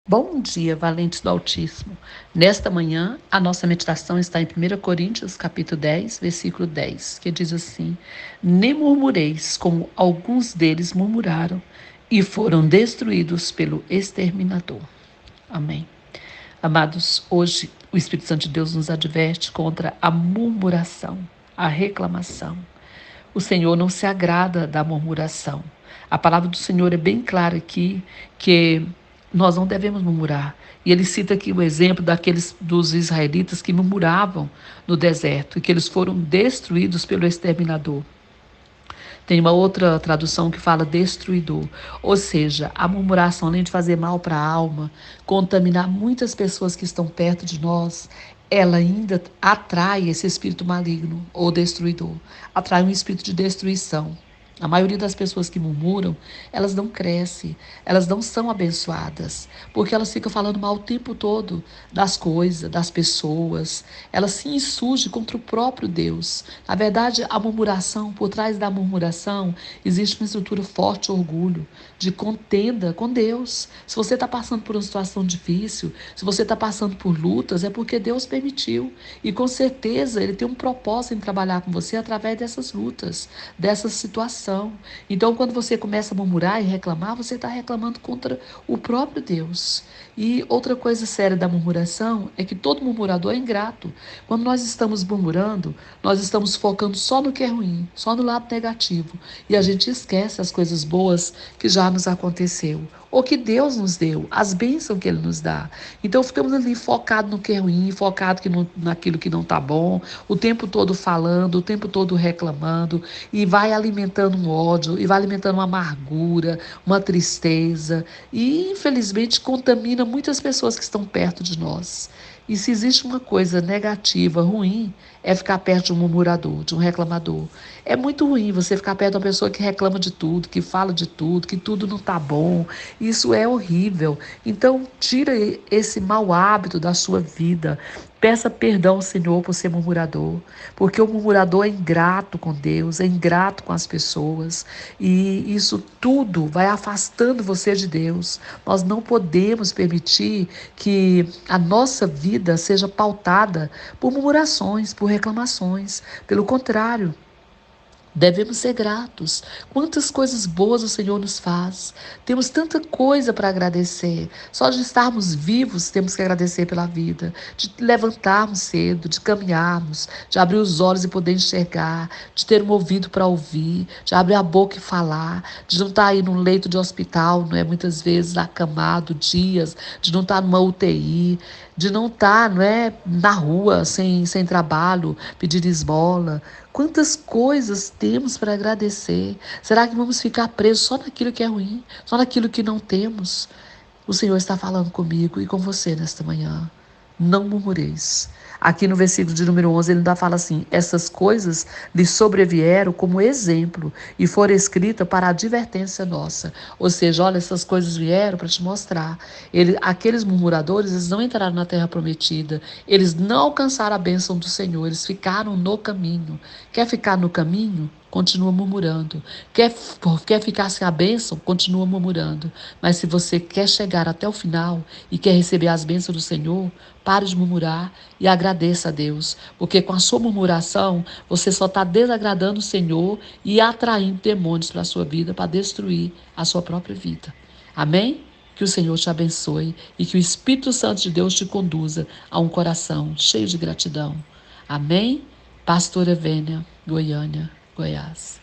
Bom dia, valentes do Altíssimo. Nesta manhã, a nossa meditação está em 1 Coríntios, capítulo 10, versículo 10, que diz assim: Nem murmureis, como alguns deles murmuraram, e foram destruídos pelo exterminador. Amém. Amados, hoje o Espírito Santo de Deus nos adverte contra a murmuração, a reclamação. O Senhor não se agrada da murmuração. A palavra do Senhor é bem clara aqui que nós não devemos murmurar. E ele cita aqui o exemplo dos israelitas que murmuravam no deserto e que eles foram destruídos pelo exterminador. Tem uma outra tradução que fala destruidor. Ou seja, a murmuração, além de fazer mal para a alma, contaminar muitas pessoas que estão perto de nós, ela ainda atrai esse espírito maligno ou destruidor. Atrai um espírito de destruição. A maioria das pessoas que murmuram, elas não crescem, elas não são abençoadas, porque elas ficam falando mal o tempo todo das coisas, das pessoas. Elas se insurgem contra o próprio Deus. Na verdade, a murmuração, por trás da murmuração, existe uma estrutura forte de orgulho, de contenda com Deus. Se você está passando por uma situação difícil, se você está passando por lutas, é porque Deus permitiu. E com certeza Ele tem um propósito em trabalhar com você através dessas lutas, dessa situação. Então, quando você começa a murmurar e reclamar, você está reclamando contra o próprio Deus. E outra coisa séria da murmuração é que todo murmurador é ingrato. Quando nós estamos murmurando, nós estamos focando só no que é ruim, só no lado negativo. E a gente esquece as coisas boas que já nos aconteceu, ou que Deus nos deu, as bênçãos que Ele nos dá. Então ficamos ali focados no que é ruim, focados naquilo que não está bom, o tempo todo falando, o tempo todo reclamando, e vai alimentando um ódio, e vai alimentando uma amargura, uma tristeza, e infelizmente contamina muitas pessoas que estão perto de nós. E se existe uma coisa negativa, ruim, é ficar perto de um murmurador, de um reclamador. É muito ruim você ficar perto de uma pessoa que reclama de tudo, que fala de tudo, que tudo não está bom. Isso é horrível. Então, tira esse mau hábito da sua vida. Peça perdão ao Senhor por ser murmurador, porque o murmurador é ingrato com Deus, é ingrato com as pessoas, e isso tudo vai afastando você de Deus. Nós não podemos permitir que a nossa vida seja pautada por murmurações, por reclamações. Pelo contrário, devemos ser gratos. Quantas coisas boas o Senhor nos faz. Temos tanta coisa para agradecer. Só de estarmos vivos, temos que agradecer pela vida. De levantarmos cedo, de caminharmos, de abrir os olhos e poder enxergar, de ter um ouvido para ouvir, de abrir a boca e falar, de não estar aí num leito de hospital, não é, muitas vezes acamado dias, de não estar numa UTI, de não estar, não é, na rua, sem trabalho, pedindo esmola. Quantas coisas temos para agradecer? Será que vamos ficar presos só naquilo que é ruim, só naquilo que não temos? O Senhor está falando comigo e com você nesta manhã. Não murmureis. Aqui no versículo de número 11, ele ainda fala assim: essas coisas lhe sobrevieram como exemplo e foram escritas para a advertência nossa. Ou seja, olha, essas coisas vieram para te mostrar. Aqueles murmuradores, eles não entraram na terra prometida, eles não alcançaram a bênção do Senhor, eles ficaram no caminho. Quer ficar no caminho? Continua murmurando. Quer ficar sem a bênção? Continua murmurando. Mas se você quer chegar até o final e quer receber as bênçãos do Senhor, pare de murmurar e agradeça a Deus. Porque com a sua murmuração, você só está desagradando o Senhor e atraindo demônios para a sua vida, para destruir a sua própria vida. Amém? Que o Senhor te abençoe e que o Espírito Santo de Deus te conduza a um coração cheio de gratidão. Amém? Pastora Vênia, Goiânia, Goiás.